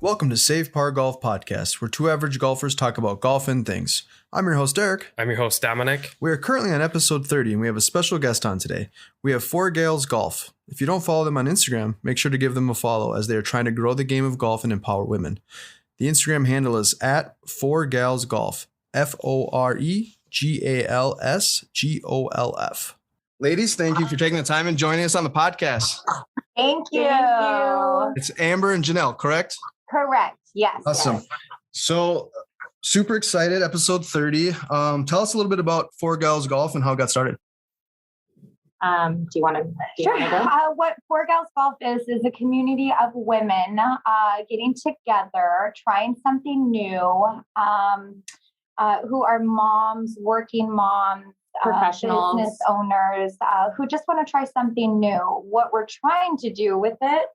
Welcome to Fore Golf Podcast, where two average golfers talk about golf and things. I'm your host, Eric. I'm your host, Dominic. We are currently on episode 30, and we have a special guest on today. We have Fore Gals Golf. If you don't follow them on Instagram, make sure to give them a follow, as they are trying to grow the game of golf and empower women. The Instagram handle is at Fore Gals Golf, ForeGalsGolf. Ladies, thank you for taking the time and joining us on the podcast. Thank you. It's Amber and Jenelle, correct? Correct. Yes. Awesome. Yes. So super excited. Episode 30. Tell us a little bit about Fore Gals Golf and how it got started. Do you want to? Sure. What Fore Gals Golf is a community of women getting together, trying something new, who are moms, working moms, professionals, business owners, who just want to try something new. What we're trying to do with it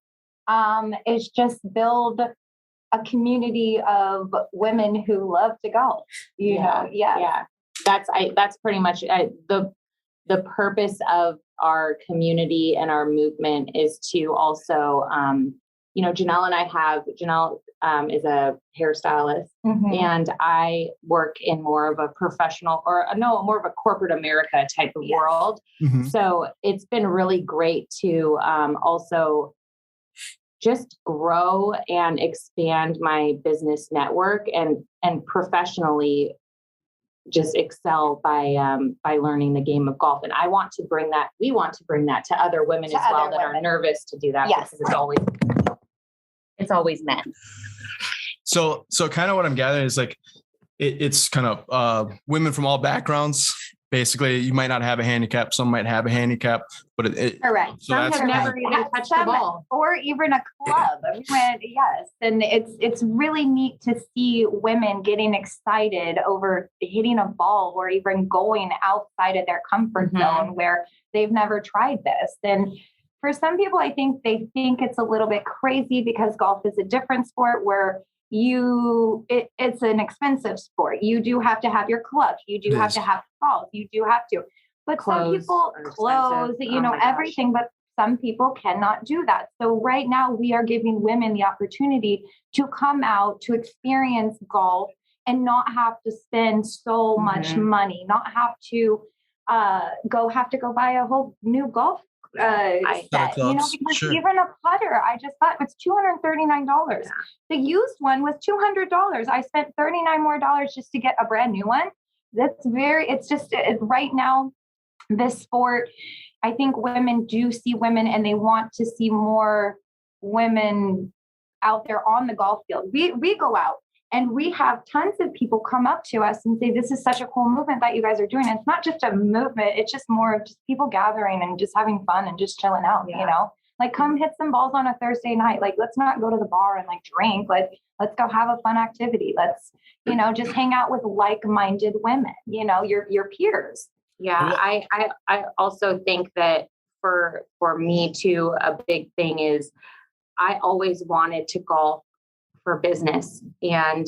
is just build a community of women who love to golf. You know, yeah. That's pretty much the purpose of our community and our movement is to also, Jenelle and I Jenelle is a hairstylist, and I work in more of a professional more of a corporate America type of world. Mm-hmm. So it's been really great to also just grow and expand my business network and professionally just excel by learning the game of golf. And we want to bring that to other women as well that are nervous to do that, because it's always men. So kind of what I'm gathering is like, it's kind of women from all backgrounds. Basically, you might not have a handicap. Some might have a handicap, but correct. So some have never even touched the ball, or even a club. Yes, and it's really neat to see women getting excited over hitting a ball, or even going outside of their comfort zone where they've never tried this. And for some people, I think they think it's a little bit crazy because golf is a different sport where it's an expensive sport. You do have to have your clubs. You do have to have balls. You do have to. But some people, clothes, everything. But some people cannot do that. So right now we are giving women the opportunity to come out, to experience golf, and not have to spend so much money, not have to go buy a whole new golf set, because even a putter, I just thought it's $239. Yeah. The used one was $200. I spent $39 more just to get a brand new one. Right now, this sport, I think women do see women, and they want to see more women out there on the golf field. We go out, and we have tons of people come up to us and say, this is such a cool movement that you guys are doing. And it's not just a movement. It's just more of just people gathering and just having fun and just chilling out, like come hit some balls on a Thursday night. Like, let's not go to the bar and drink. Let's go have a fun activity. Let's, just hang out with like-minded women, your peers. Yeah. I also think that for me too, a big thing is I always wanted to golf for business. And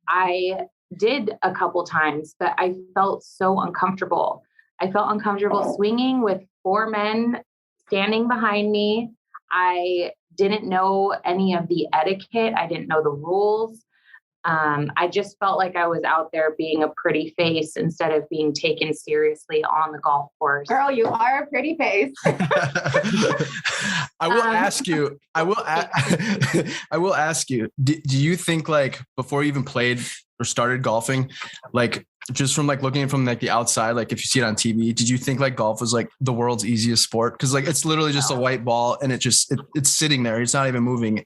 I did a couple times, but I felt so uncomfortable. I felt uncomfortable swinging with four men standing behind me. I didn't know any of the etiquette. I didn't know the rules. I just felt like I was out there being a pretty face instead of being taken seriously on the golf course. Girl, you are a pretty face. I will ask you, do you think before you even played or started golfing, just from looking from the outside, if you see it on TV, did you think golf was the world's easiest sport? Because it's literally just a white ball and it's sitting there. It's not even moving.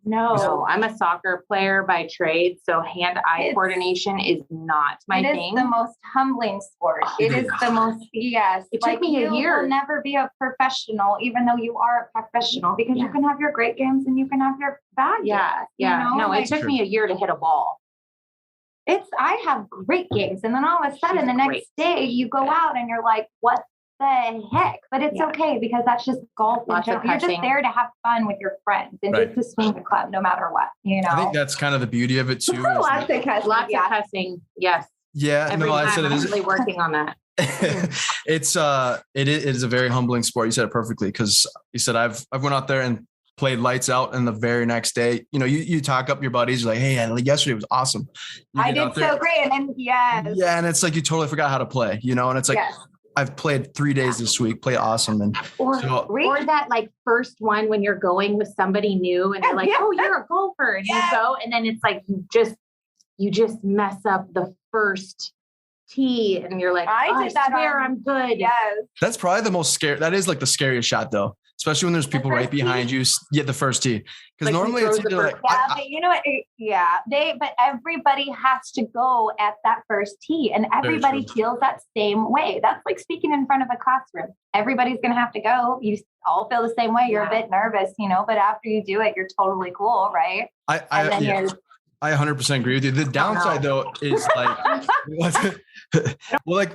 No, I'm a soccer player by trade. So hand-eye coordination is not my thing. It is the most humbling sport. It is the most, yes. It took me a year. You will never be a professional, even though you are a professional, because you can have your great games and you can have your bad games. Yeah. No, it took me a year to hit a ball. I have great games. And then all of a sudden the next day you go out and you're like, what the heck? But it's okay, because that's just golf. You're just there to have fun with your friends and just to swing the club no matter what, I think that's kind of the beauty of it too. Lots of cussing. Yes. Yeah. I said it is really working on that. It is a very humbling sport. You said it perfectly, because you said I've went out there and played lights out, and the very next day, you know, you talk up your buddies, you're like, hey, like yesterday was awesome. I did so great. And then, yes. Yeah. And it's like, you totally forgot how to play, you know, and it's like, Yes. I've played 3 days this week, play awesome. And or that like first one when you're going with somebody new and they're like, oh, you're a golfer. And you go, and then it's like, you just mess up the first tee and you're like, I swear I'm good. Yes. That's probably the most scary. That is like the scariest shot though, especially when there's people right behind you. Get the first tee. Because like normally it's either like, but you know what? Yeah. But everybody has to go at that first tee and everybody feels that same way. That's like speaking in front of a classroom. Everybody's going to have to go. You all feel the same way. You're a bit nervous, you know, but after you do it, you're totally cool. Right. I 100% agree with you. The downside though is like,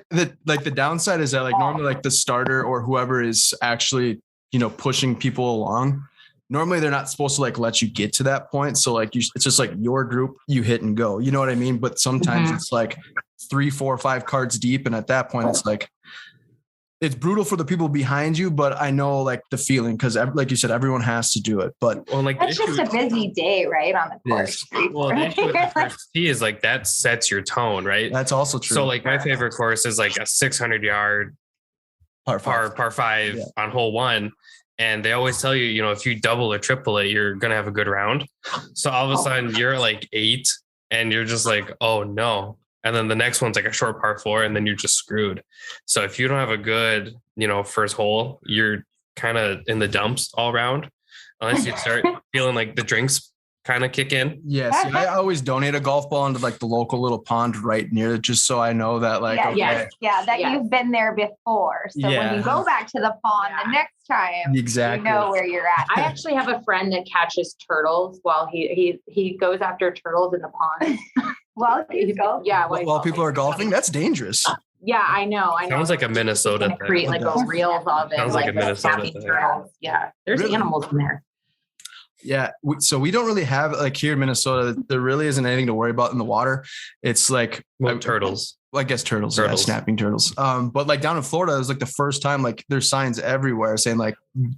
the downside is that like normally like the starter or whoever is actually, you know, pushing people along, normally they're not supposed to like let you get to that point. So like it's just like your group, you hit and go, you know what I mean? But sometimes it's like 3, 4, 5 cards deep. And at that point it's like, it's brutal for the people behind you, but I know like the feeling because, like you said, everyone has to do it. But like it's just a busy day, right, on the course. Well, the issue with the first tee is like that sets your tone, right? That's also true. So like my favorite course is like a 600-yard par 5 on hole 1, and they always tell you, you know, if you double or triple it, you're gonna have a good round. So all of a sudden you're like 8, and you're just like, oh no. And then the next one's like a short par 4, and then you're just screwed. So if you don't have a good, you know, first hole, you're kind of in the dumps all around, unless you start feeling like the drinks kind of kick in. Yes. I always donate a golf ball into like the local little pond right near it, just so I know that like, you've been there before. So when you go back to the pond the next time, exactly, you know where you're at. I actually have a friend that catches turtles while he goes after turtles in the pond. While people are golfing, that's dangerous. Yeah, I know. Sounds like a Minnesota thing. Create like a reels of it. Sounds like a Minnesota thing. Yeah, there's animals in there. Yeah, so we don't really have like here in Minnesota. There really isn't anything to worry about in the water. It's like turtles. Well, I guess turtles. Yeah, snapping turtles. But like down in Florida, it was like the first time like there's signs everywhere saying like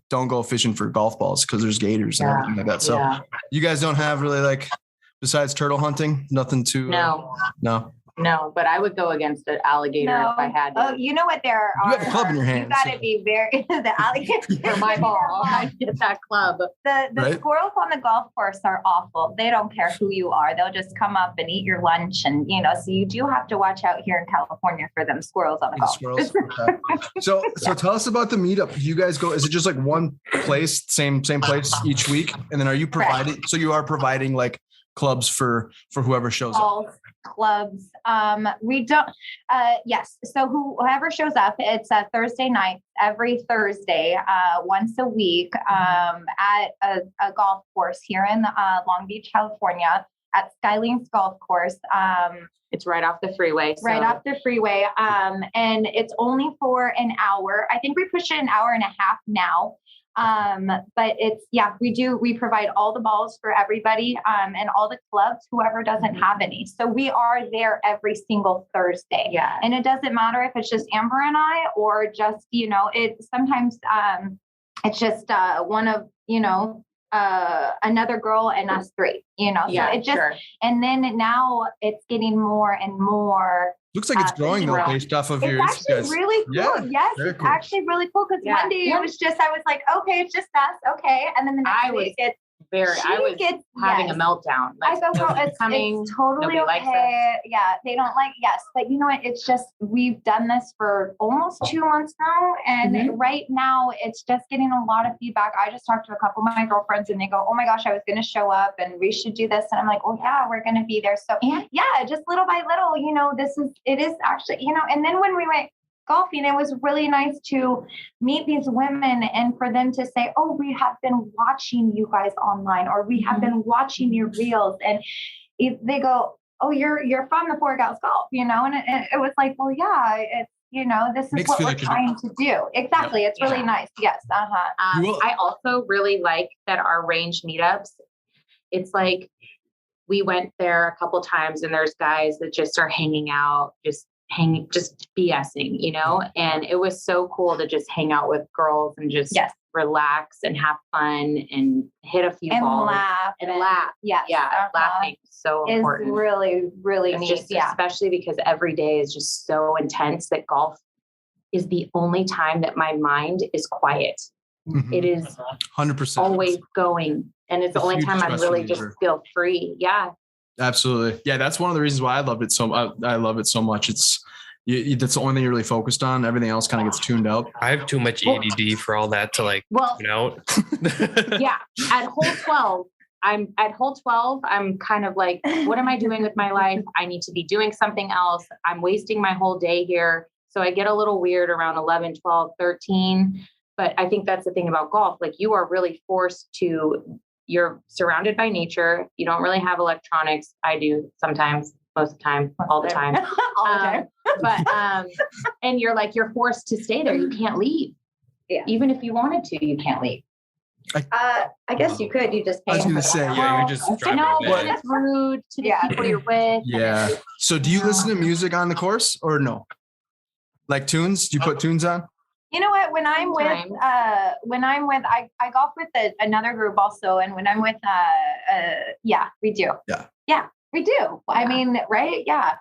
don't go fishing for golf balls because there's gators and everything like that. So you guys don't have really like. Besides turtle hunting, nothing to No, but I would go against an alligator if I had to. Oh, you know what? There are. You have a club in your hand. You got to be very the alligator for my ball. I get that club. The squirrels on the golf course are awful. They don't care who you are. They'll just come up and eat your lunch, and you know. So you do have to watch out here in California for them squirrels on the golf course. So tell us about the meetup. You guys go? Is it just like one place, same place each week? And then are you providing? So you are providing like clubs for whoever shows up. Clubs. We don't. Yes. So whoever shows up, it's a Thursday night, every Thursday, once a week, at a golf course here in Long Beach, California, at Skyline's Golf Course. It's right off the freeway. Right off the freeway. And it's only for an hour. I think we push it an hour and a half now. But we provide all the balls for everybody, and all the clubs, whoever doesn't have any. So we are there every single Thursday. Yeah. And it doesn't matter if it's just Amber and I, or just, you know, sometimes, it's just, one of, you know, another girl and us 3, you know, so it just, and then now it's getting more and more. Looks like it's growing though, based off of your. It's actually really cool. Yeah, yes, it's actually really cool because one day it was just, I was like, okay, it's just us, okay, and then the next week it's I was having a meltdown. Like, I go, girl, it's totally okay. Yeah, they don't like, but you know what? It's just, we've done this for almost 2 months now. And right now it's just getting a lot of feedback. I just talked to a couple of my girlfriends and they go, oh my gosh, I was going to show up and we should do this. And I'm like, oh yeah, we're going to be there. So just little by little, you know, it is actually, you know, and then when we went golfing, it was really nice to meet these women and for them to say, oh, we have been watching you guys online, or we have been watching your reels. And they go, oh, you're from the Fore Gals Golf, you know? And it was like, well, yeah, it's, you know, this is what we're trying to do. Exactly. It's really nice. Yes. I also really like that our range meetups, it's like, we went there a couple times and there's guys that just are hanging out, just BSing, you know, and it was so cool to just hang out with girls and just relax and have fun and hit a few balls and laugh. Yes. Yeah. Laughing is so important. It's really, really it's neat. Just, especially because every day is just so intense that golf is the only time that my mind is quiet. Mm-hmm. It is 100% always going. And it's the only time I really just feel free. Yeah. Absolutely. Yeah. That's one of the reasons why I loved it. I love it so much. It's, that's the only thing you're really focused on. Everything else kind of gets tuned out. I have too much ADD for all that to tune out. Yeah. At hole 12, I'm kind of like, what am I doing with my life? I need to be doing something else. I'm wasting my whole day here. So I get a little weird around 11, 12, 13. But I think that's the thing about golf. Like, you are really forced to, you're surrounded by nature. You don't really have electronics. I do sometimes, most of the time, all the time. And you're forced to stay there. You can't leave. Yeah. Even if you wanted to, you can't leave. I guess you could. You just pay. I was going to say, you're just driving. No, but it's rude to the people you're with. Yeah. So do you listen to music on the course or no? Like tunes? Do you put tunes on? You know what? When I'm with, I golf with another group also. And when I'm with, we do. Yeah, we do. Yeah. I mean, right. Yeah.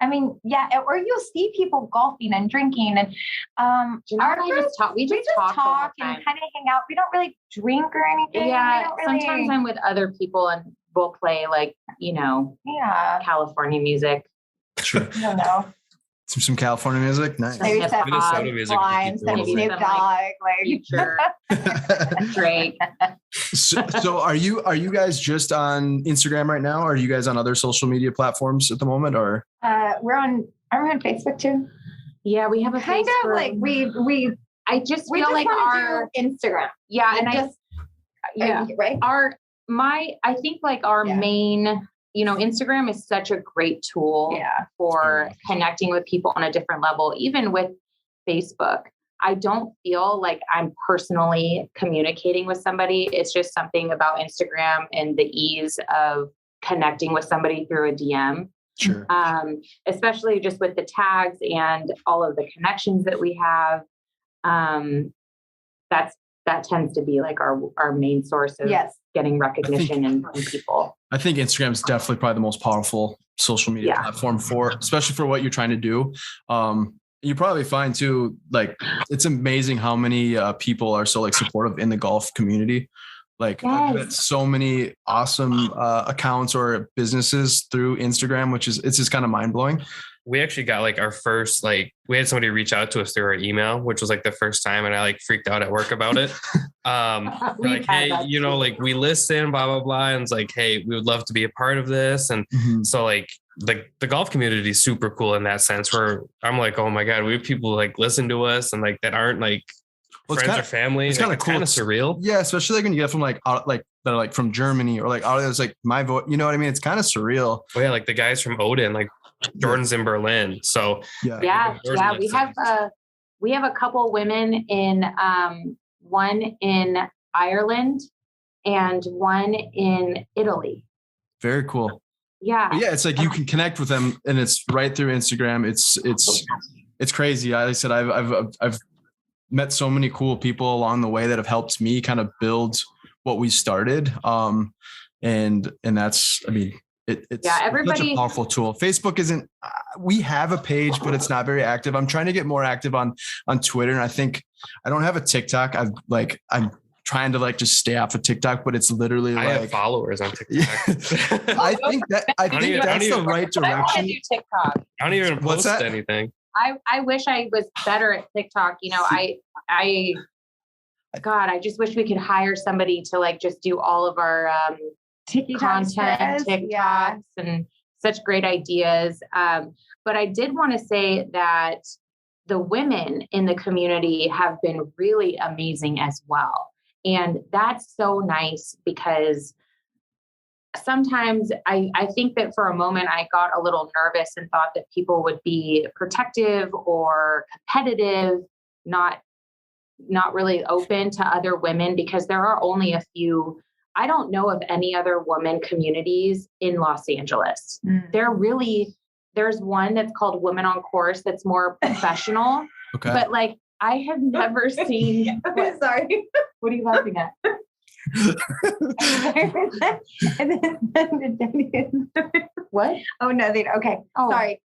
I mean, yeah. Or you'll see people golfing and drinking and, we just talk and kind of hang out. We don't really drink or anything. Yeah. Sometimes I'm with other people and we'll play California music. Sure. I don't know. Some California music. Nice. Maybe Minnesota music. Maybe Snoop Dogg. Drake. So are you guys just on Instagram right now? Or are you guys on other social media platforms at the moment? Or are we on Facebook too? Yeah, we have a kind Facebook. Of like we. I just feel like our Instagram. Yeah, and right. I think like our main. Instagram is such a great tool for connecting with people on a different level, even with Facebook. I don't feel like I'm personally communicating with somebody. It's just something about Instagram and the ease of connecting with somebody through a DM. Sure. Especially just with the tags and all of the connections that we have. That tends to be like our main source of getting recognition from people. I think Instagram is definitely probably the most powerful social media platform especially for what you're trying to do. You probably find too, like, it's amazing how many people are so supportive in the golf community. Like I've met so many awesome accounts or businesses through Instagram, it's just kind of mind blowing. We actually got our first, we had somebody reach out to us through our email, which was the first time. And I freaked out at work about it. Hey, we listen, blah, blah, blah. And it's hey, we would love to be a part of this. And so the golf community is super cool in that sense where I'm oh my God, we have people listen to us and that aren't friends or family. It's kind of cool. Kind of surreal. Yeah. Especially when you get from out, that are from Germany or out of there's my vote, you know what I mean? It's kind of surreal. Oh yeah. The guys from Odin, Jordan's in Berlin. So we have a couple women in one in Ireland and one in Italy. Very cool. Yeah. But it's you can connect with them and it's right through Instagram. It's crazy. Like I said, I've met so many cool people along the way that have helped me kind of build what we started. And that's, it's such a powerful tool. Facebook isn't, we have a page, but it's not very active. I'm trying to get more active on Twitter. And I think I don't have a TikTok. I'm trying to just stay off of TikTok, but it's literally I have followers on TikTok. I think that's the right direction. I want to do TikTok. I don't even post anything. I wish I was better at TikTok. I just wish we could hire somebody to just do all of our content, TikToks, and such great ideas. But I did want to say that the women in the community have been really amazing as well. And that's so nice because sometimes I think that for a moment I got a little nervous and thought that people would be protective or competitive, not really open to other women, because there are only a few. I don't know of any other women communities in Los Angeles. There's one that's called Women on Course that's more professional. Okay. But I have never seen. Sorry. What are you laughing at? What? Oh, nothing. Okay. Oh. Sorry.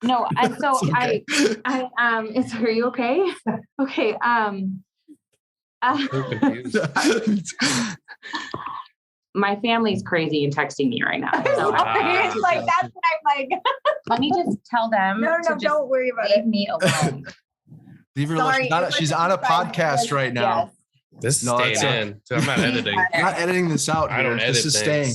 No. And so okay. Are you okay? Okay. My family's crazy and texting me right now. So it's like, that's what I'm like. Let me just tell them. No, don't worry about it. Leave me alone. Leave her alone. She's on a podcast right now. Yes. This is staying in. So I'm not editing. I'm not editing this out. I don't edit. This is staying.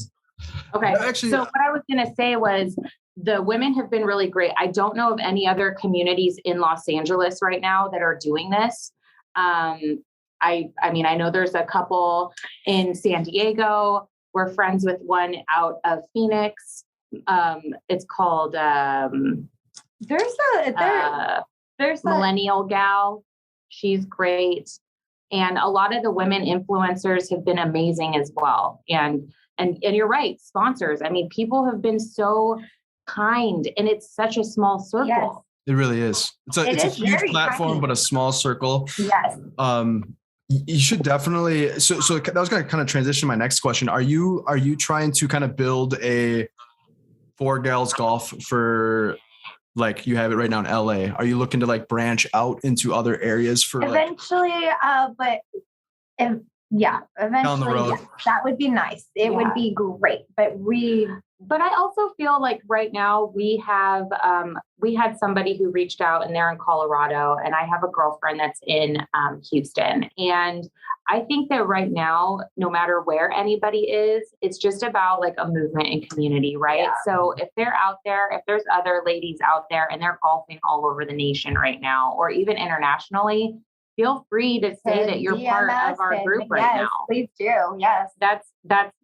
Okay. No, actually, so what I was going to say was the women have been really great. I don't know of any other communities in Los Angeles right now that are doing this. I mean, I know there's a couple in San Diego. We're friends with one out of Phoenix. It's called, there's a Millennial Gal. She's great. And a lot of the women influencers have been amazing as well. And you're right. Sponsors. I mean, people have been so kind, and it's such a small circle. Yes. It really is. It's a huge platform, tiny, but a small circle. Yes. You should definitely. So that was going to kind of transition to my next question. Are you trying to kind of build a Fore Gals Golf for, like, you have it right now in LA? Are you looking to like branch out into other areas for eventually? Eventually, down the road. Yes, that would be nice. It would be great. But I also feel like right now we had somebody who reached out, and they're in Colorado, and I have a girlfriend that's in Houston. And I think that right now, no matter where anybody is, it's just about like a movement and community, right? Yeah. So if they're out there, if there's other ladies out there and they're golfing all over the nation right now, or even internationally, feel free to say that you're part of our group right now. Please do. Yes.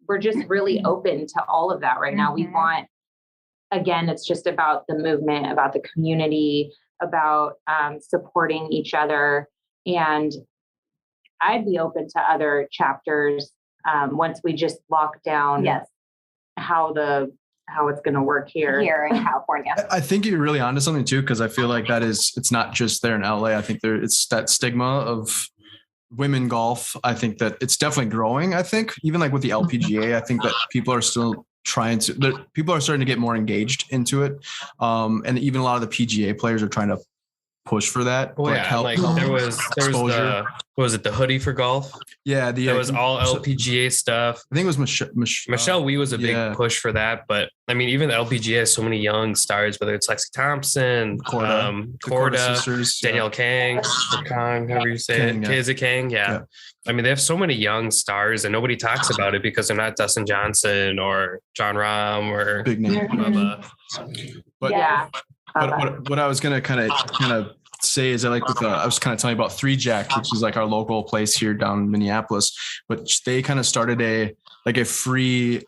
We're just really open to all of that right now. We want, again, it's just about the movement, about the community, about supporting each other. And I'd be open to other chapters once we just lock down how it's going to work here in California. I think you're really onto something too, because I feel like it's not just there in LA. I think it's that stigma of women golf. I think that it's definitely growing. I think even like with the LPGA, I think that people are still starting to get more engaged into it. And even a lot of the PGA players are trying to push for that. Well, there was the hoodie for golf? Yeah, that was all LPGA stuff. I think it was Michelle Wee was a big push for that, but I mean, even the LPGA has so many young stars, whether it's Lexi Thompson, Corda sisters, Danielle Kang, however you say it, Kizzy Kang. Yeah. I mean, they have so many young stars, and nobody talks about it because they're not Dustin Johnson or John Rahm or big name. But what I was gonna kind of say is that, like, I was kind of telling you about 3 Jack, which is like our local place here down in Minneapolis, but they kind of started a free,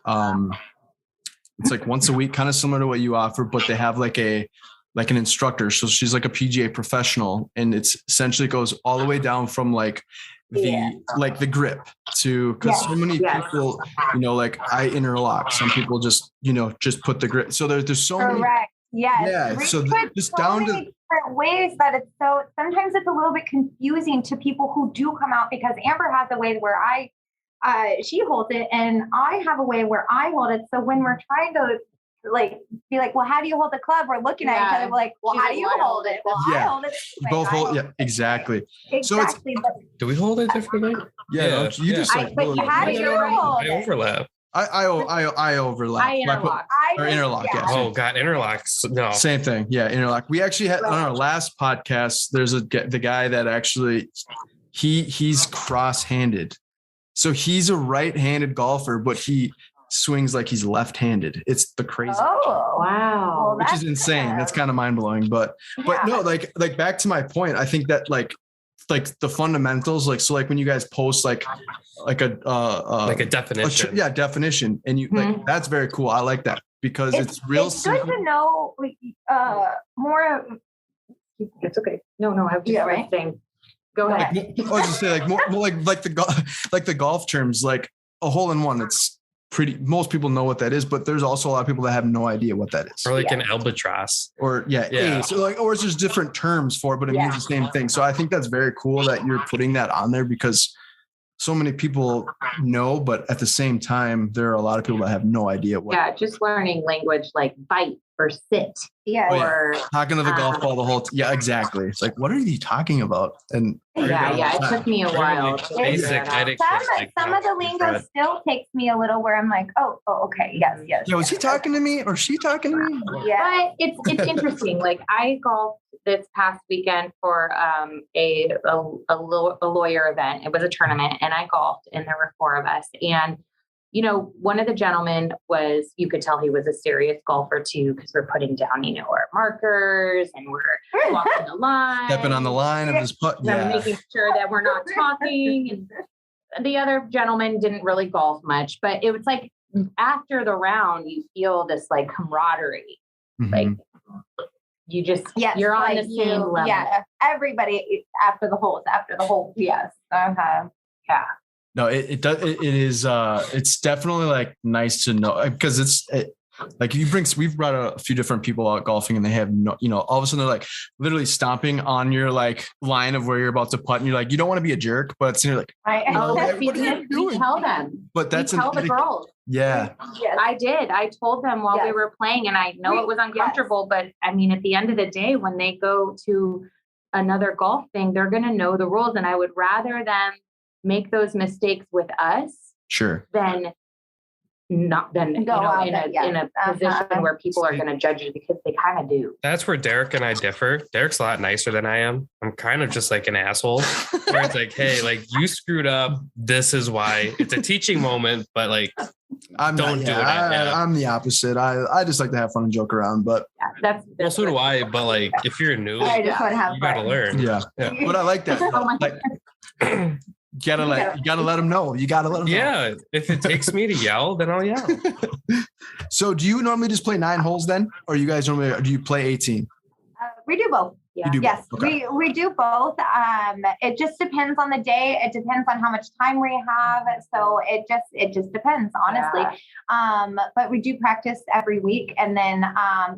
it's like once a week, kind of similar to what you offer, but they have like an instructor. So she's like a PGA professional, and it's essentially goes all the way down from like the grip to, because so many people, like I interlock. Some people just put the grip. So there's so many. Yes. Yeah. So just down to different ways that sometimes it's a little bit confusing to people who do come out, because Amber has a way where she holds it, and I have a way where I hold it. So when we're trying to be like, well, how do you hold the club? We're looking at each other. We're like, well, how do you hold it? Well, I hold it. Both hold. Yeah, exactly. So do we hold it differently? Yeah. You just but how do you hold it? I overlap. I overlap. I interlock. Interlock, yes. Oh God, interlocks. No. Same thing. Yeah, interlock. We actually had on our last podcast, there's the guy that actually he's cross-handed. So he's a right-handed golfer, but he swings like he's left-handed. It's the crazy. Oh, wow. Which is insane. That's kind of mind-blowing. But no, like back to my point, I think that like the fundamentals, when you guys post like a definition, definition, and you like, that's very cool. I like that, because it's real. It's good to know more. It's okay. No, I'm just saying. Go ahead. I was just saying, more like the golf terms, like a hole in one. It's most people know what that is, but there's also a lot of people that have no idea what that is. Or like an albatross. Or so or it's just different terms for it, but it means the same thing. So I think that's very cool that you're putting that on there, because so many people know, but at the same time, there are a lot of people that have no idea what. Yeah, just learning language like bite or sit. Yeah. Or talking to the golf ball the whole yeah, exactly. It's like, what are you talking about? And it took me a while. Some of the lingo still takes me a little where I'm like, oh, okay, yes. Yeah, was he talking to me or she talking to me? Yeah, but it's interesting. Like I golfed this past weekend for a lawyer event. It was a tournament, and I golfed, and there were 4 of us. And you know, one of the gentlemen was, you could tell he was a serious golfer too, because we're putting down, you know, our markers and we're walking the line, stepping on the line of his putt, making sure that we're not talking. And the other gentleman didn't really golf much, but it was like after the round, you feel this like camaraderie, like you just you're on the same level. Yeah, everybody after the whole. Yes, yeah. No, it does. It is. It's definitely like nice to know, because like we've brought a few different people out golfing, and they have no, you know, all of a sudden they're like literally stomping on your like line of where you're about to putt, and you're like, you don't want to be a jerk, but you're like, what are you doing? Tell them. But tell the girls. Yeah. Yes. I did. I told them while we were playing, and I know it was uncomfortable, but I mean, at the end of the day, when they go to another golf thing, they're going to know the rules, and I would rather them make those mistakes with us than not go in a position where people are going to judge you, because they kind of do. That's where Derek and I differ. Derek's a lot nicer than I am. I'm kind of just like an asshole where it's like, hey, like you screwed up. This is why. It's a teaching moment, but like, don't do it. I'm the opposite. I just like to have fun and joke around, but that's so do I. But like, if you're new, I just want to have you got to learn. Yeah. But I like that. Like, you gotta let them know. You gotta let them know. Yeah. If it takes me to yell, then I'll yell. So do you normally just play 9 holes then? Or do you play 18? We do both. Yeah. Yes, okay. we do both. It just depends on the day. It depends on how much time we have. So it just depends, honestly. Yeah. But we do practice every week, and then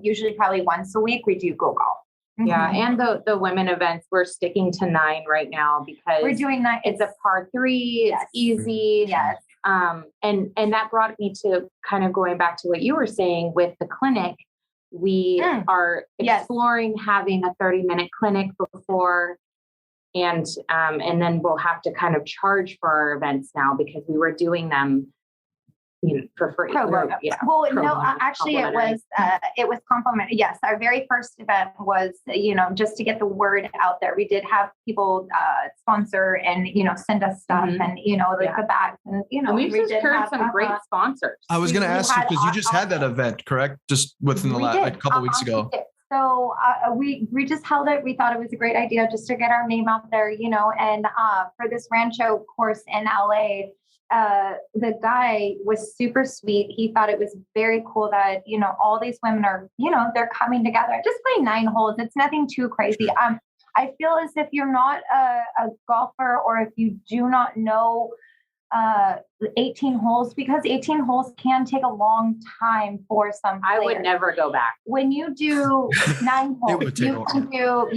usually probably once a week we do go golf. Yeah, and the women events, we're sticking to 9 right now because we're doing 9. It's a par 3. It's easy. Yes. And that brought me to kind of going back to what you were saying with the clinic. We are exploring having a 30-minute clinic before, and then we'll have to kind of charge for our events now, because we were doing them, you know, for free. Actually it was complimentary. Yes. Our very first event was, you know, just to get the word out there. We did have people sponsor and, you know, send us stuff and, you know, like the bags, and, you know, and we've just heard some great sponsors. I was going to ask you, because you just had that event, correct? Just within the last like, couple weeks ago. So we just held it. We thought it was a great idea just to get our name out there, you know, and for this Rancho course in LA, the guy was super sweet. He thought it was very cool that, you know, all these women are, you know, they're coming together. Just play 9 holes. It's nothing too crazy. I feel as if you're not a golfer, or if you do not know 18 holes, because 18 holes can take a long time for some players. I would never go back. When you do 9 holes, you can do,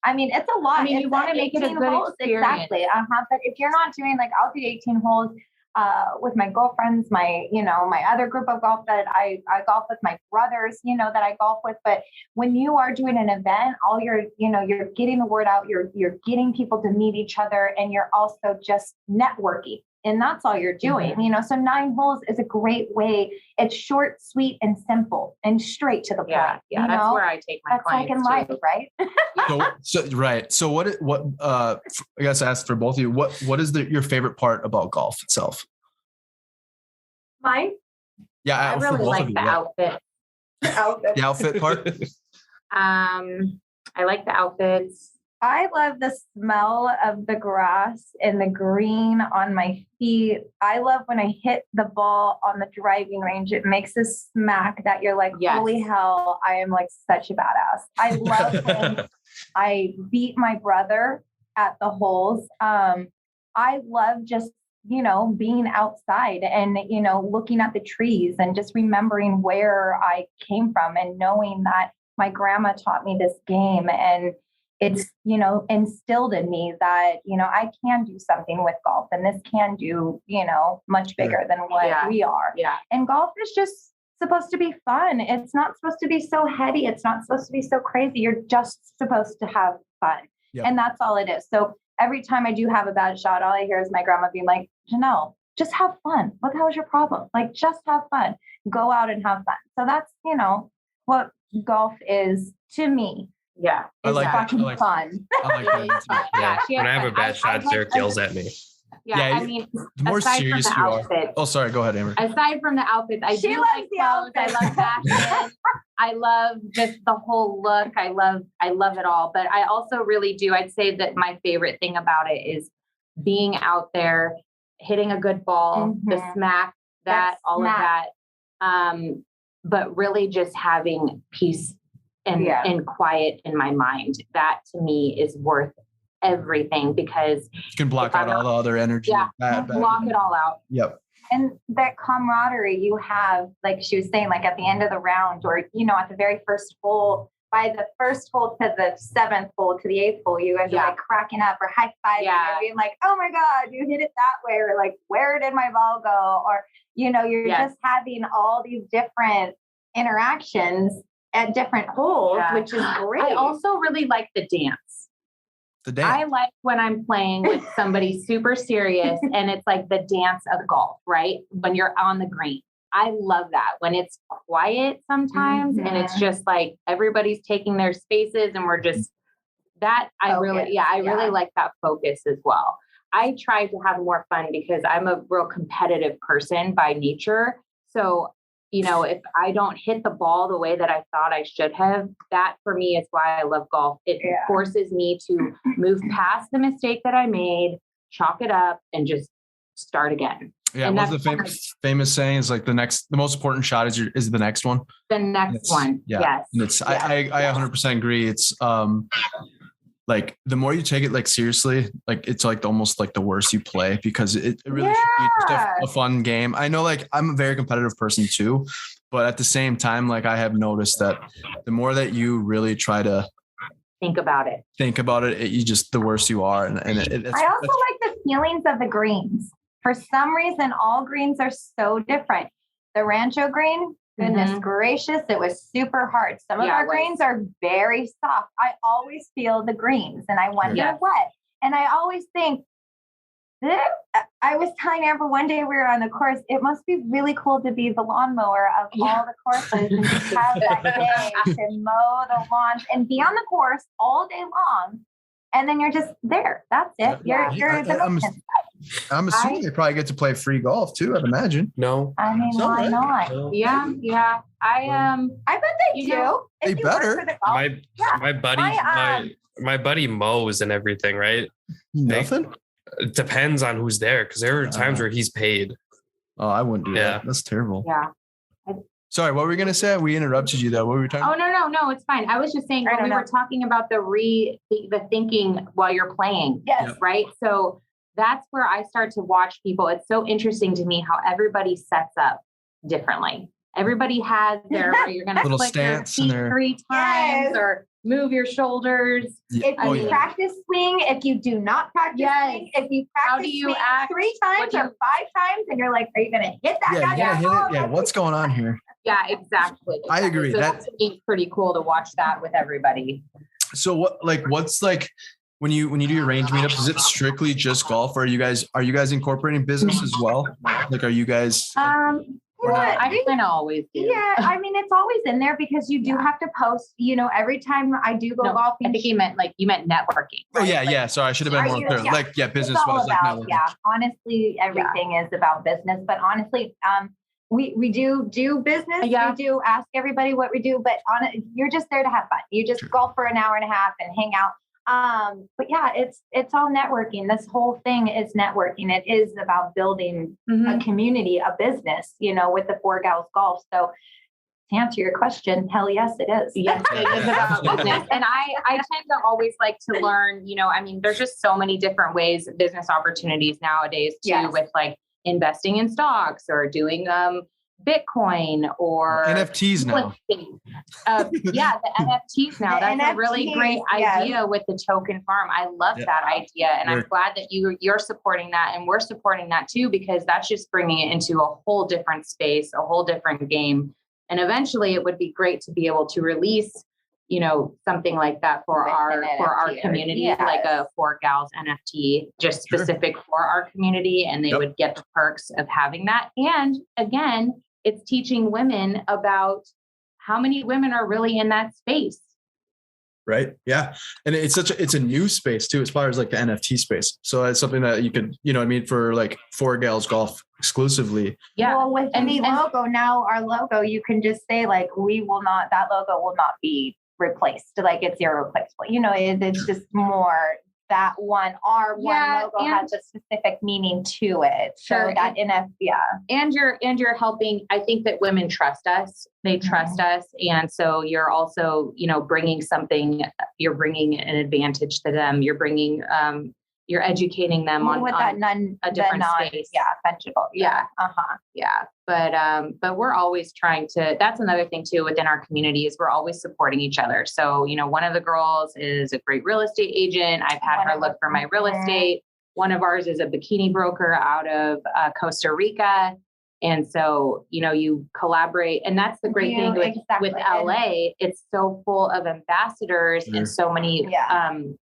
I mean, it's a lot. I mean, you want to make it a good experience. Exactly. But if you're not doing, like, I'll do 18 holes with my girlfriends, my other group of golf that I golf with, my brothers, you know, that I golf with. But when you are doing an event, you're getting the word out, you're getting people to meet each other, and you're also just networking. And that's all you're doing, you know. So 9 holes is a great way. It's short, sweet, and simple, and straight to the point. Yeah, that's where I take my clients. That's like in life, right? So right. So what? I guess I asked for both of you. What is your favorite part about golf itself? Mine. Yeah, I really like the outfit. The outfit part. I like the outfits. I love the smell of the grass and the green on my feet. I love when I hit the ball on the driving range. It makes a smack that you're like, holy hell, I am like such a badass. I love when I beat my brother at the holes. I love just, you know, being outside and, you know, looking at the trees and just remembering where I came from and knowing that my grandma taught me this game. And it's, instilled in me that, I can do something with golf, and this can do, much bigger than what we are. Yeah. And golf is just supposed to be fun. It's not supposed to be so heady. It's not supposed to be so crazy. You're just supposed to have fun. Yep. And that's all it is. So every time I do have a bad shot, all I hear is my grandma being like, Jenelle, just have fun. What the hell is your problem? Like, just have fun. Go out and have fun. So that's, what golf is to me. Yeah. I like fucking that. fun. I like that. Yeah. When I have a bad shot, Derek yells at me. Yeah, I mean, the more aside serious from the you outfits, are. Oh, sorry. Go ahead, Amber. aside from the outfits, I She do loves like the clothes. I outfits. love fashion. I love just the whole look. I love it all. But I also really do. I'd say that my favorite thing about it is being out there, hitting a good ball, the smack, all of that. But really just having peace and quiet in my mind. That to me is worth everything, because you can block out all the other energy. Yeah, block it all out. Yep. And that camaraderie you have, like she was saying, like at the end of the round, or, at the very first hole, by the first hole to the 7th hole to the 8th hole, you guys are like cracking up or high-fiving and being like, oh my God, you hit it that way. Or like, where did my ball go? Or, you're just having all these different interactions at different holes, which is great. I also really like the dance. I like when I'm playing with somebody super serious and it's like the dance of golf, right? When you're on the green. I love that when it's quiet sometimes and it's just like everybody's taking their spaces and we're just I really like that focus as well. I try to have more fun because I'm a real competitive person by nature. So, if I don't hit the ball the way that I thought I should have, that for me is why I love golf. It forces me to move past the mistake that I made, chalk it up, and just start again. Yeah, what's the famous saying is like the most important shot is the next one. The next one. Yeah. Yes. And I 100% agree. It's like the more you take it like seriously, like it's like almost like the worse you play, because it really should be just a fun game. I know, like I'm a very competitive person too, but at the same time, like I have noticed that the more that you really try to think about it, you just the worse you are. And I also like the feelings of the greens. For some reason, all greens are so different. The Rancho green, goodness gracious, it was super hard. Some of our greens are very soft. I always feel the greens and I wonder what. And I always think, I was telling Amber one day we were on the course, it must be really cool to be the lawnmower of all the courses and just have that day to mow the lawns and be on the course all day long. And then you're just there. That's it. I'm assuming they probably get to play free golf too, I'd imagine. No. I mean, why not? No. Yeah. I bet they do. They better. My buddy mows and everything, right? Nothing? It depends on who's there, because there are times where he's paid. Oh, I wouldn't do that. That's terrible. Yeah. Sorry, what were we going to say? We interrupted you though. What were we talking about? Oh, no, it's fine. I was just saying when we were talking about the thinking while you're playing. Yes. Right. So that's where I start to watch people. It's so interesting to me how everybody sets up differently. Everybody has their, you're going to little click stance your feet 3 times or move your shoulders. If you practice swing, if you do not practice swing, if you practice swing 3 times or 5 times and you're like, are you going to hit that guy? Yeah, what's going on here? Yeah, exactly. I agree. So that's pretty cool to watch that with everybody. So what's when you do your range meetups, is it strictly just golf, or are you guys incorporating business as well? Like, are you guys? I kind of always do. Yeah, I mean, it's always in there because you do have to post, every time I do go golfing. I think you meant networking. Right? Oh yeah. Sorry, I should have been more clear. Business was about, honestly, everything is about business, but honestly, we do business. Yeah. We do ask everybody what we do, but you're just there to have fun. You just golf for an hour and a half and hang out. But yeah, it's all networking. This whole thing is networking. It is about building a community, a business, with the Fore Gals Golf. So to answer your question, hell yes, it is. Yes, it is about business. And I tend to always like to learn, there's just so many different ways, business opportunities nowadays too, with like investing in stocks or doing, Bitcoin or NFTs now. Yeah, the NFTs now. That's NFTs, a really great idea with the token farm. I love that idea. And I'm glad that you're supporting that, and we're supporting that too, because that's just bringing it into a whole different space, a whole different game. And eventually it would be great to be able to release, you know, something like that for our community, like a Fore Gals NFT, just specific for our community. And they would get the perks of having that. And again, it's teaching women about how many women are really in that space. Right. Yeah. And it's a new space too, as far as like the NFT space. So it's something that you could, you know what I mean, for like Fore Gals Golf exclusively. Yeah. Well, with the logo now, our logo, you can just say like, that logo will not be replaced. Like it's irreplaceable. You know, it's just more that one logo has a specific meaning to it. So that and you're helping. I think that women trust us. They trust us. And so you're also, you know, bringing an advantage to them. You're educating them on a different space. Yeah. Vegetable. Yeah. Yeah. But we're always trying to, that's another thing too, within our community is we're always supporting each other. So, you know, one of the girls is a great real estate agent. I've had her look for my real estate. One of ours is a bikini broker out of Costa Rica. And so, you know, you collaborate, and that's the great thing with LA. It's so full of ambassadors and so many,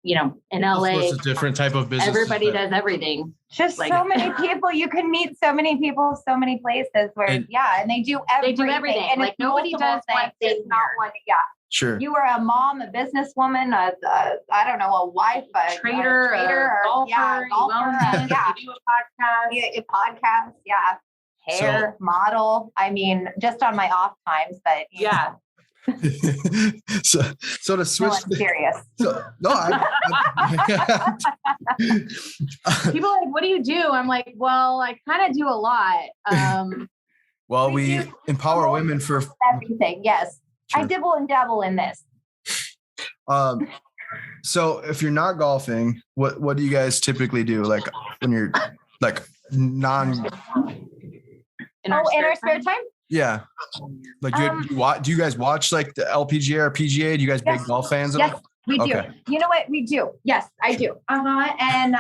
you know, in LA, it's a different type of business. Everybody does everything. Just like, so many people. You can meet so many people, so many places where, and they do everything. They do everything. And like nobody does one thing. Not one. Yeah. Sure. You are a mom, a businesswoman, I don't know, a wife, a trader, a golfer. You do a podcast. Yeah. Hair, model. I mean, just on my off times, but so to switch. No, I'm serious. People are like, what do you do? I'm like, well, I kind of do a lot. Well, we empower women for everything. Yes. Sure. I dibble and dabble in this. So if you're not golfing, what do you guys typically do? Like when you're like in our spare time? Yeah. Like do you guys watch like the LPGA or PGA? Do you guys big golf fans? Yes, we do. You know what? We do. Yes, I do. And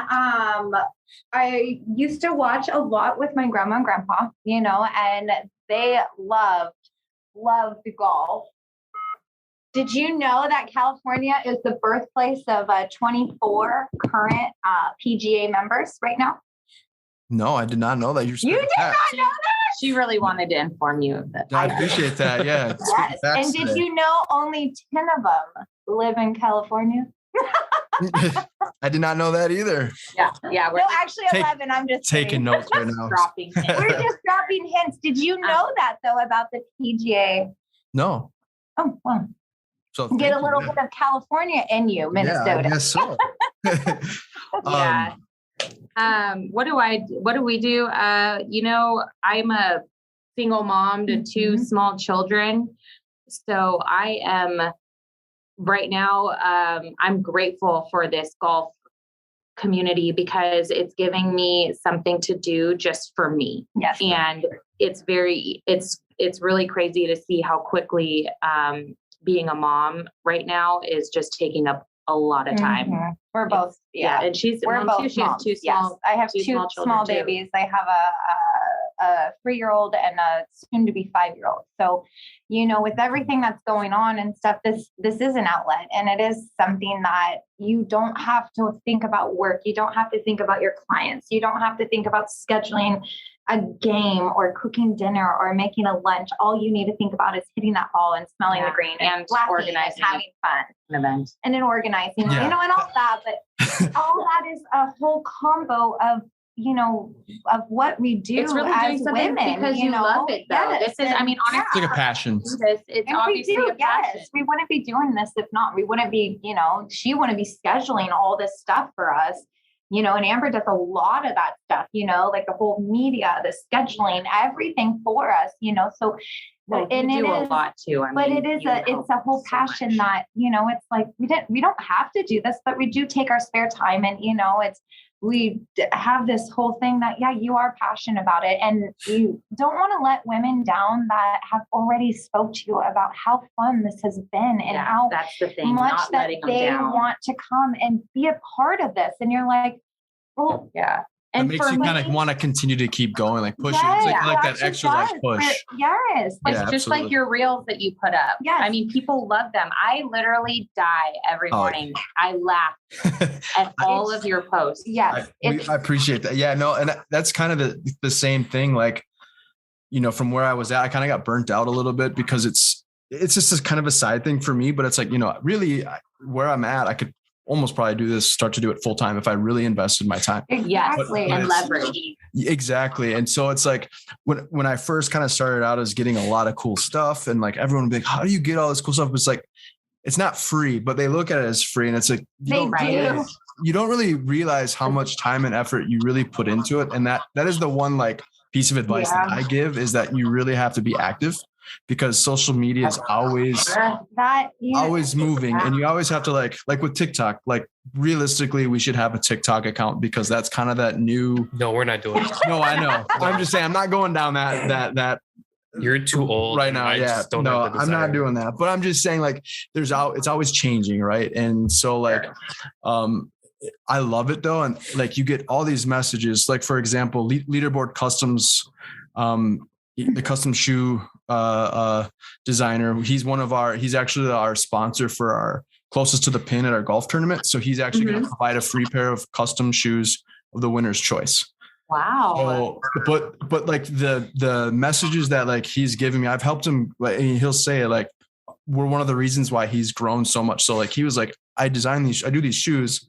I used to watch a lot with my grandma and grandpa, you know, and they love to golf. Did you know that California is the birthplace of 24 current PGA members right now? No, I did not know that. You did not know that? She really wanted to inform you of that. I appreciate that. Yeah. Yes. And did you know only 10 of them live in California? I did not know that either. Yeah. No, actually 11. I'm just taking notes right now. We're just dropping hints. Did you know that though about the PGA? No. Oh, well. So get a little bit of California in you, Minnesota. Yeah, I guess so. What do we do? You know, I'm a single mom to two small children. So I am right now, I'm grateful for this golf community because it's giving me something to do just for me. Yes. And it's really crazy to see how quickly, being a mom right now is just taking up a lot of time. Mm-hmm. We're both, and we're both She has two small, I have two small babies. I have a 3-year-old and a soon to be 5-year-old. So, you know, with everything that's going on and stuff, this is an outlet, and it is something that you don't have to think about work. You don't have to think about your clients. You don't have to think about scheduling a game or cooking dinner or making a lunch. All you need to think about is hitting that ball and smelling the green and organizing, and having fun. An event. And then organizing, you know, and all that. But all that is a whole combo of, you know, of what we do. It's really as doing women because you love it though. Yes. This is, I mean, honestly, it's like a passion. It's obviously a passion. Yes, we wouldn't be doing this if not. We wouldn't be, you know, she wouldn't be scheduling all this stuff for us. You know, and Amber does a lot of that stuff, you know, like the whole media, the scheduling, everything for us, you know, so. Well, and you do a lot too. But it's a whole passion that, you know, it's like, we don't have to do this, but we do take our spare time and, you know, it's have this whole thing that, yeah, you are passionate about it. And you don't want to let women down that have already spoke to you about how fun this has been and how that's the thing, much not that they want to come and be a part of this. And you're like, well, yeah. And it makes you kind of want to continue to keep going, like push it. It's like that extra like push. Yes. Like just like your reels that you put up. Yes. I mean, people love them. I literally die every morning. I laugh at all of your posts. Yes. I appreciate that. Yeah, no. And that's kind of the same thing. Like, you know, from where I was at, I kind of got burnt out a little bit because it's just this kind of a side thing for me, but it's like, you know, really where I'm at, I could almost probably start to do it full time if I really invested my time. Exactly. And leverage. Exactly. And so it's like when I first kind of started out, I was getting a lot of cool stuff and like everyone would be like, how do you get all this cool stuff? It's like, it's not free, but they look at it as free. And it's like, you don't really realize how much time and effort you really put into it. And that is the one like piece of advice that I give is that you really have to be active. Because social media is always moving and you always have to like with TikTok, like realistically, we should have a TikTok account because that's kind of that new. No, we're not doing it. No, I know. I'm just saying I'm not going down that. You're too old right now. No, I'm not doing that, but I'm just saying like it's always changing. Right. And so like, I love it though. And like you get all these messages, like for example, Leaderboard Customs, the custom shoe designer. He's actually our sponsor for our closest to the pin at our golf tournament. So he's actually going to provide a free pair of custom shoes of the winner's choice. Wow. So, but like the messages that like he's giving me, I've helped him. Like, he'll say like, we're one of the reasons why he's grown so much. So like, he was like, I do these shoes.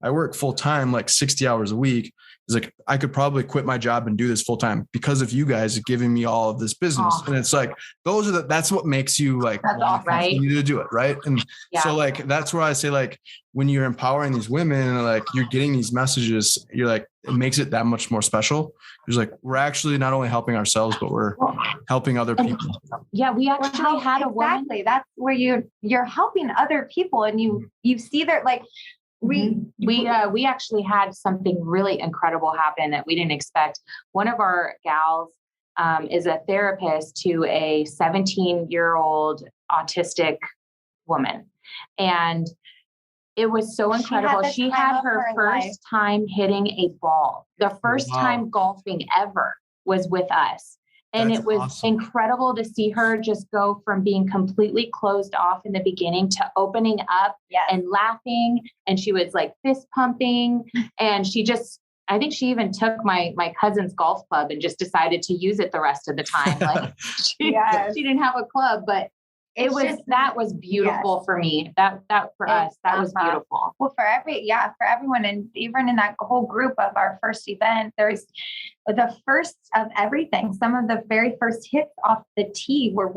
I work full time, like 60 hours a week. He's like, I could probably quit my job and do this full time because of you guys giving me all of this business. And it's like, that's what makes you like, right. You need to do it. Right. And so like, that's where I say like, when you're empowering these women and like, you're getting these messages, you're like, it makes it that much more special. It's like, we're actually not only helping ourselves, but we're helping other people. Yeah. We actually had a woman. Exactly. That's where you're helping other people and you see that like, we actually had something really incredible happen that we didn't expect. One of our gals is a therapist to a 17-year-old autistic woman. And it was so incredible. She had her first time hitting a ball. The first time golfing ever was with us. And it was incredible to see her just go from being completely closed off in the beginning to opening up and laughing. And she was like fist pumping. And I think she even took my cousin's golf club and just decided to use it the rest of the time. Like she didn't have a club, but that was beautiful for me. That for us, that was beautiful. Well, for everyone. And even in that whole group of our first event, there's the first of everything. Some of the very first hits off the tee where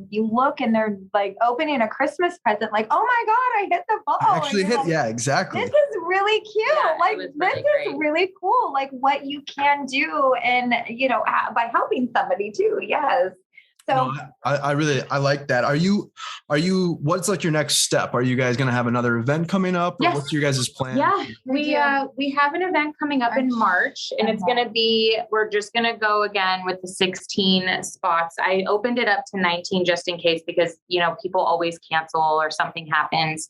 you look and they're like opening a Christmas present, like, oh my God, I hit the ball. I actually hit. Yeah, exactly. This is really cute. Like this is really cool. Like what you can do and, by helping somebody too. Yes. So no, I like that. Are you, what's like your next step? Are you guys going to have another event coming up? Or what's your guys' plan? Yeah, we have an event coming up in March and it's going to be, we're just going to go again with the 16 spots. I opened it up to 19 just in case, because, people always cancel or something happens.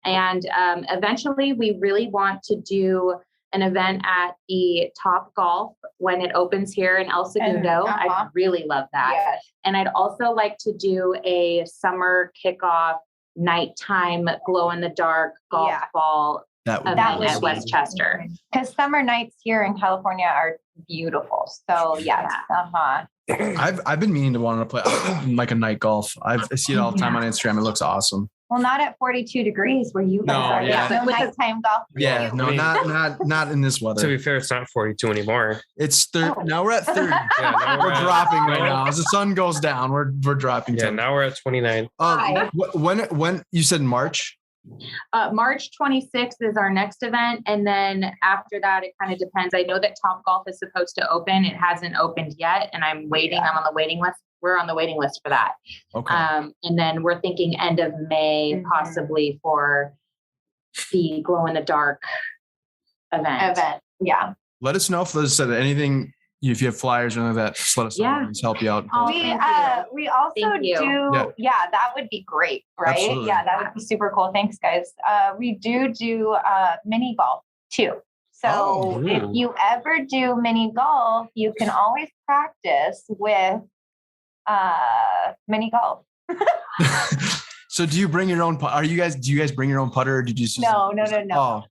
And eventually we really want to do an event at the Top Golf when it opens here in El Segundo. I'd really love that. Yes. And I'd also like to do a summer kickoff, nighttime glow in the dark golf ball event at Westchester. Because summer nights here in California are beautiful. So yes. I've been meaning to want to play like a night golf. I see it all the time on Instagram. It looks awesome. Well, not at 42 degrees where you guys are. Yeah. So nighttime golf. Yeah, no, not in this weather. To be fair, it's not 42 anymore. It's now we're at 30. We're dropping right now. As the sun goes down, we're dropping. Yeah, now we're at 29. When you said March? March 26th is our next event. And then after that, it kind of depends. I know that Top Golf is supposed to open. It hasn't opened yet. And I'm waiting. I'm on the waiting list. We're on the waiting list for that. Okay. And then we're thinking end of May, possibly for the glow in the dark event. Yeah. Let us know if there's said anything. If you have flyers or anything like that, just let us know. Let's help you out. We also do. Yeah, that would be great, right? Absolutely. Yeah, that would be super cool. Thanks, guys. We do mini golf too. So if you ever do mini golf, you can always practice with mini golf. So do you bring your own? Do you guys bring your own putter? Or did you? No. Oh,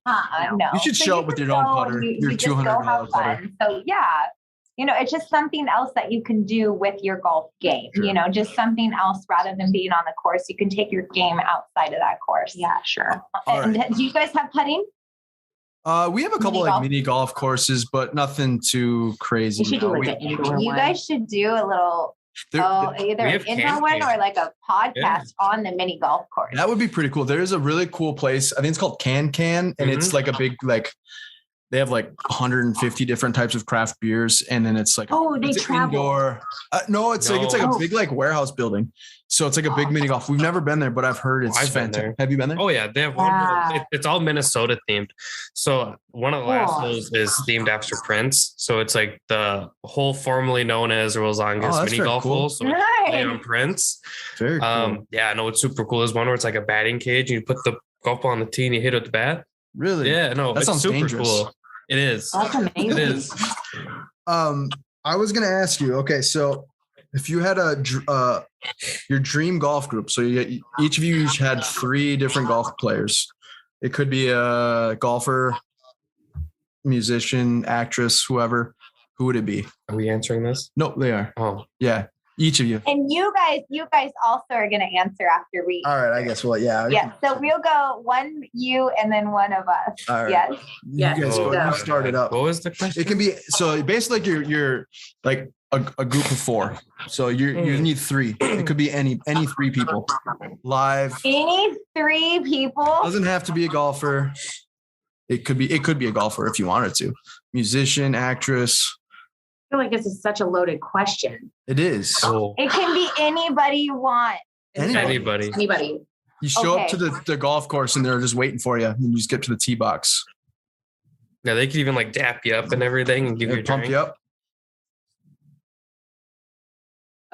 no. You should show up with your own putter. Your $200 putter. So yeah, it's just something else that you can do with your golf game. Sure. Just something else rather than being on the course. You can take your game outside of that course. Yeah, sure. And do you guys have putting? We have a couple mini golf courses, but nothing too crazy. You should do like an indoor one. You guys should do a little. Either an indoor one or like a podcast on the mini golf course. That would be pretty cool. There is a really cool place. I think it's called Can, and it's like a big they have like 150 different types of craft beers, and then it's like they travel. Indoor. It's like a big warehouse building. So it's like a big mini golf. We've never been there, but I've heard it's fantastic. Have you been there? Oh yeah, they have one. It's all Minnesota themed. So one of the last holes is themed after Prince. So it's like the hole formerly known as Rosalonga's mini golf hole. So it's named on Prince. Very cool. Yeah, no, it's super cool. There's one where it's like a batting cage, and you put the golf ball on the tee and you hit it with the bat. Really? Yeah, no, that sounds super dangerous. Cool. It is. That's amazing. It is. I was gonna ask you. Okay, so if you had your dream golf group, so each of you had 3 different golf players. It could be a golfer, musician, actress, whoever. Who would it be? Are we answering this? No, they are. Oh, yeah. Each of you. And you guys also are going to answer after we. All right, I guess. Well, yeah. Yeah. So we'll go one you and then one of us. All right. Yes. You guys you start it up. What was the question? It can be so basically like you're like a group of 4. So you need 3. It could be any 3 people live. Any 3 people. Doesn't have to be a golfer. It could be a golfer if you wanted to. Musician, actress. I feel like this is such a loaded question. It is. Oh. It can be anybody you want. Anybody. You show up to the golf course and they're just waiting for you. And you just get to the tee box. Yeah, they could even like dap you up and everything and give you a pump drink. You up.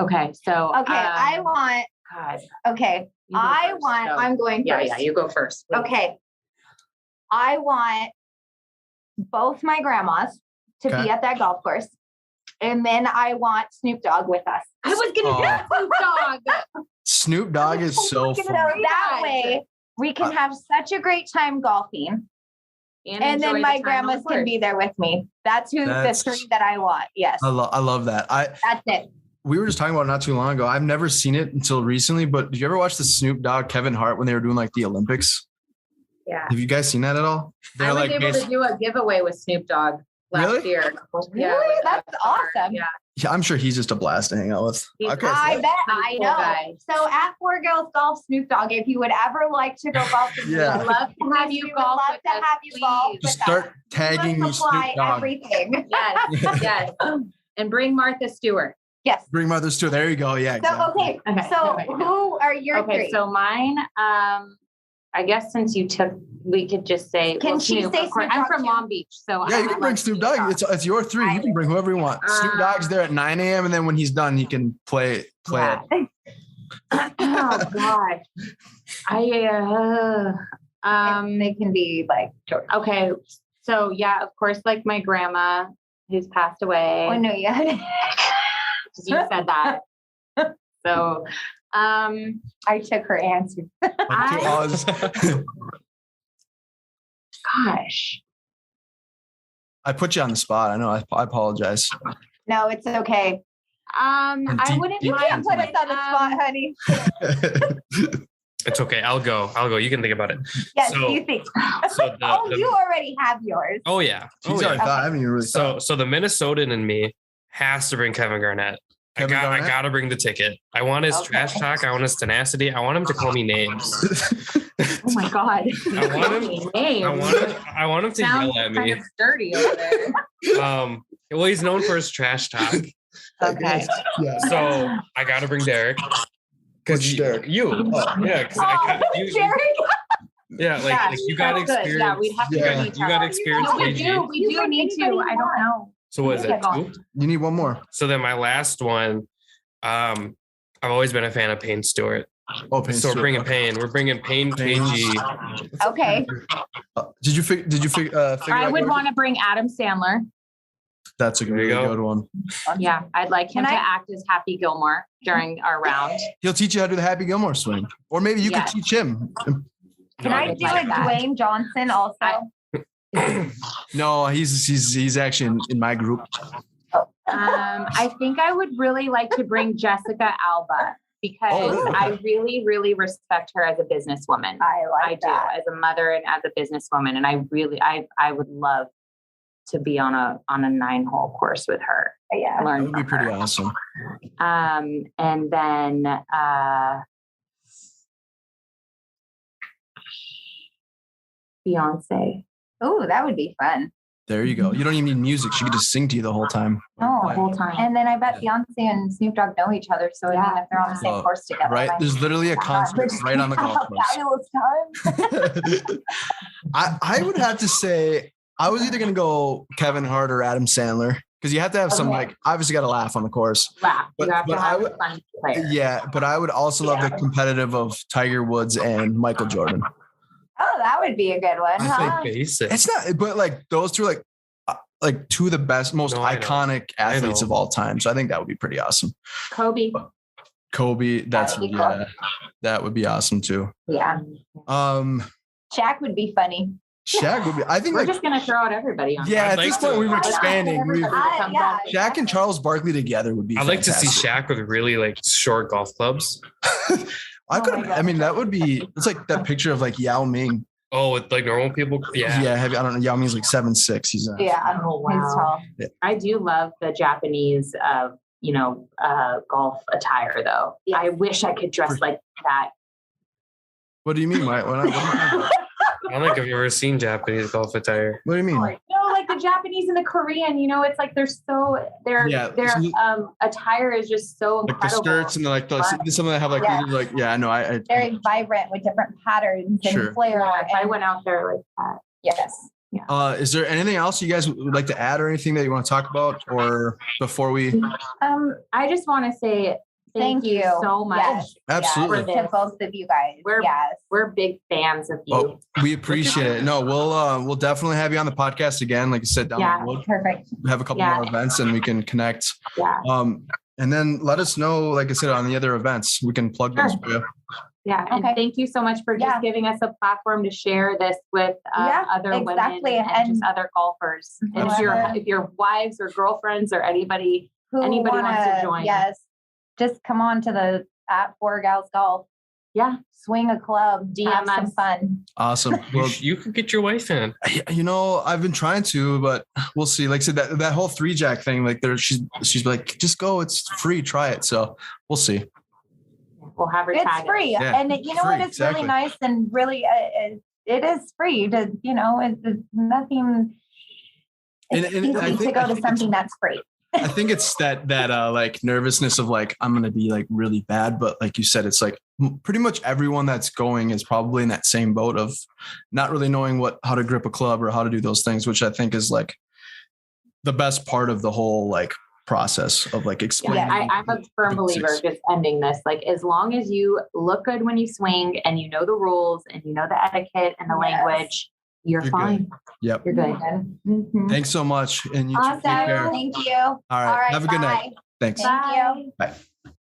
Okay, so I want. God. Okay, I want. So, I'm going first. Yeah, you go first. Please. Okay, I want both my grandmas to be at that golf course. And then I want Snoop Dogg with us. I was going to get Snoop Dogg. Snoop Dogg is so fun. That way we can have such a great time golfing. And then my grandmas can be there with me. That's the 3 that I want. Yes. I love that. That's it. We were just talking about it not too long ago. I've never seen it until recently, but did you ever watch the Snoop Dogg, Kevin Hart when they were doing like the Olympics? Yeah. Have you guys seen that at all? I was able to do a giveaway with Snoop Dogg last year. Yeah, really? That's awesome. Yeah, I'm sure he's just a blast to hang out with. Okay, I bet. I know. Guy. So at Fore Gals Golf, Snoop Dogg, if you would ever like to go golf with me, I'd love to have you golf. Love to have you golf. Just start tagging me Snoop Dogg. Everything. Yes. And bring Martha Stewart. Yes. Bring Martha Stewart. There you go. Yeah. Exactly. So who are your 3? So mine, I guess since we could just say. Can she say Snoop Dogg? I'm from Long Beach, so yeah, you can bring Snoop Dogg. It's your 3. You can bring whoever you want. Snoop Dogg's there at 9 a.m. and then when he's done, he can play it. Oh God, they can be like okay. So yeah, of course, like my grandma who's passed away. Oh no, yeah. You said that. So. I took her answer. Gosh. I put you on the spot. I know. I apologize. No, it's okay. I wouldn't. You can't put us on the spot, honey. It's okay. I'll go. You can think about it. Yes, you think. You already have yours. Oh yeah. I haven't even really thought. So the Minnesotan in me has to bring Kevin Garnett. I gotta bring the ticket. I want his trash talk. I want his tenacity. I want him to call me names. Oh my God. I want him to yell at me. Kind of sturdy over there. Well, he's known for his trash talk. Okay. Yeah. So I gotta bring Derek. Which Derek? You. Oh, yeah. Derek. Yeah, like you got experience. Yeah, we'd have to you got experience. No, we do need to. I don't know. So what is it? 2? You need one more. So then my last one, I've always been a fan of Payne Stewart. Oh, Payne Stewart. We're bringing Payne. We're bringing Payne KG. Okay. Did you figure? I would want to bring Adam Sandler. That's a good one. Yeah, I'd like him to act as Happy Gilmore during our round. He'll teach you how to do the Happy Gilmore swing, or maybe you could teach him. Can I do like Dwayne Johnson also? No, he's actually in my group. I think I would really like to bring Jessica Alba because I really, really respect her as a businesswoman. I do as a mother and as a businesswoman, and I would love to be on a 9-hole course with her. Yeah, that would be pretty awesome. And then Beyonce. Oh, that would be fun. There you go. You don't even need music. She could just sing to you the whole time. Oh, the whole time. And then I bet Beyonce and Snoop Dogg know each other. So I mean, if they're on the same course together. Right. There's literally a concert right on the golf course. I would have to say I was either going to go Kevin Hart or Adam Sandler because you have to have some obviously got to laugh on the course. Laugh. But I would, but I would also love the competitive of Tiger Woods and Michael Jordan. Oh, that would be a good one. I think basic. It's not, but like those two are like two of the best, most iconic athletes of all time. So I think that would be pretty awesome. Kobe, that would be awesome too. Yeah. Shaq would be funny. Shaq would be. I think we're just gonna throw out everybody on. Yeah, at this point we were expanding. Shaq and Charles Barkley together would be. I'd like to see Shaq with really like short golf clubs. I mean, that would be. It's like that picture of like Yao Ming. Oh, with like normal people. Yeah. Yeah. I don't know. Yao Ming's like 7'6". He's he's tall. Yeah. I do love the Japanese, golf attire though. Yes. I wish I could dress like that. What do you mean? What I don't think I've ever seen Japanese golf attire. What do you mean? No, like the Japanese and the Korean, it's like their attire is just so incredible. Like the skirts and some of them have like, I very vibrant with different patterns and flair. Yeah, I went out there like that. Yes. Yeah. Is there anything else you guys would like to add or anything that you want to talk about or before we? I just want to say thank you so much. Yes. Absolutely. To both of you guys. We're big fans of you. Oh, we appreciate it. No, we'll definitely have you on the podcast again. Like I said, down the road. Perfect. We have a couple more events and we can connect. Yeah. And then let us know, like I said, on the other events, we can plug those for you. Yeah. And thank you so much for just giving us a platform to share this with other women and just other golfers. And if your wives or girlfriends or anybody wants to join. Yes. Just come on to the @Fore Gals Golf. Yeah. Swing a club. DM us. Some fun. Awesome. Well, you could get your wife in. I've been trying to, but we'll see. Like I said, that whole 3-jack thing, like she's like, just go. It's free. Try it. So we'll see. We'll have her tag. It's free. Yeah. And you know what? It's really nice and really, it is free to, it's nothing. It's easy to go to something that's free. I think it's that like nervousness of like, I'm going to be like really bad. But like you said, it's like pretty much everyone that's going is probably in that same boat of not really knowing how to grip a club or how to do those things, which I think is like the best part of the whole like process of like explaining. Yeah, I'm a firm believer just ending this. Like as long as you look good when you swing and you know the rules and you know the etiquette and the language, you're fine. Good. Yep. You're good. Mm-hmm. Thanks so much. And you awesome. Thank you. All right. Have a good night. Thanks. Thank you. Bye.